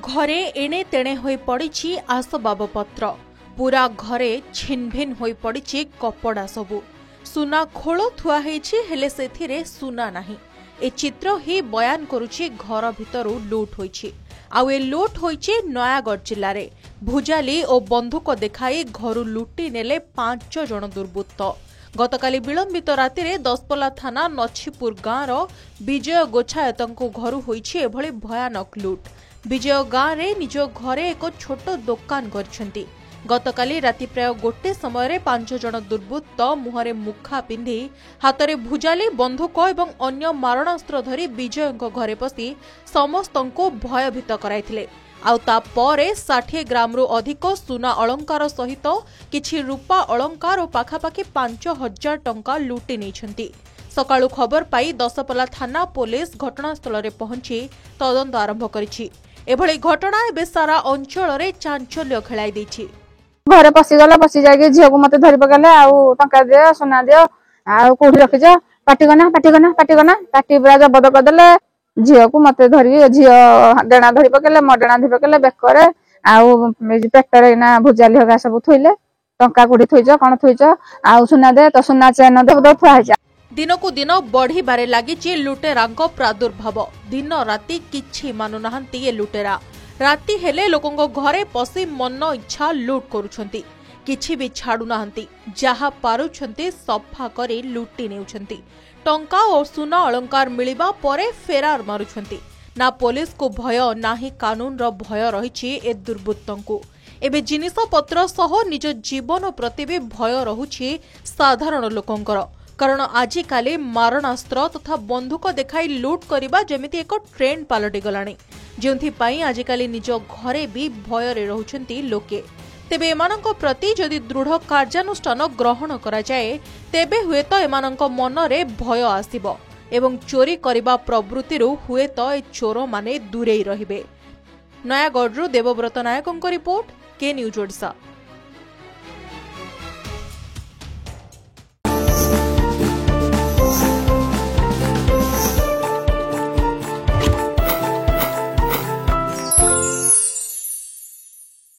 घरे एणे तेणे होई पड़ी आसबाबपत्र पूरा घरे छिनभिन होई पड़ी कपड़ा सबू सुना खोल थुआ हेले सेथिरे सुना नाही। ए चित्र ही बयान करुछि घर भितरु लूट होईछि। आउ ए लूट होईछि नयागढ़ जिल्ला रे भुजाली और बंधुक देखाई घरु लुटी नेले 5 जण दुर्बृत्त। गतकाली विलंबित रातिरे दसपल्ला थाना नछीपुर गाँवर विजय गोछायतंको घरु होईछि एभଳି भयानक लूट। विजय गाँव रे निज घरे एक छोट दुकान करछंती। गतकाली राति प्राय गोटे समय 5 जण दुर्बृत्त मुहरे मुखा पिंधि हातरे भुजाली बंधुक एवं अन्य मारणास्त्र धरी विजयଙ୍କ घरे पसी समस्तଙ୍କୁ भयभीत कराइथिले। आउ ता परे 60 ग्राम रु अधिक सुना अलंकार सहित किछि रूपा अलंकार और पाखापाखि 5000 टंका लुटि नेछंती। सकाळु खबर पाई दसपल्ला थाना पुलिस घटनास्थल रे पहुंची तदंत आरंभ करिछि। एभଳି घटना एबे सारा अंचल रे चांचल्य खेलाई दैछि। घरे पसिगला पसि जाके झियो को मते धरि पकाले आउ टंका दियो सोना दियो आउ कोठी रखिज पाटी कना पाटी पूरा जबद करदेले। झियो को मते धरि झियो डेणा धरि पकेले म डेणा धरि पकेले बेकरे आउ पेटरे ना भुजाली हगा सब थुइले टंका कोठी थुइज कोन थुइज आउ सोना दे तो सोना चेन दे दो थुआ जा। दिनकु दिन बढ़ी बारे लागिछि लुटेरांक प्रादुर्भाव। दिन राति किछि मानु नाहंती ए लुटेरा। राति हेले लोकंको घरे पसी मन इच्छा लूट करूछंती। किछि भी छाडू नाहंती। जहा पारुछंती सफा करी लुटी नेउछंती। टंका और सुना अलंकार मिलिबा परे फेरार मारुछंती। ना पुलिस को भय नाही कानून रो भय रहिछि ए दुर्बृत्तंकु। एबे जिनिस पत्र सह निज जीवन प्रति भी भय रहुछि साधारण लोकंकर। कारण आजिकाली मारणास्त्र तथा बंधुक देखाई लूट करिबा जेमिति एक ट्रेंड पालटि गलानी। जोंथिपाई आजिकाली निज घरे भी भय रे रहुछंती लोके। तेबे एमानंक प्रति जदि दृढ़ कार्यानुष्ठान ग्रहण करा जाए तेबे हुएत एमानंक मनरे भय आसिबो एवं चोरी करिबा प्रवृत्तिरु हुएत ए चोर माने दूरेई रहिबे। नयागढ़ देवव्रत नायकंक रिपोर्ट के न्यूज ओडिशा।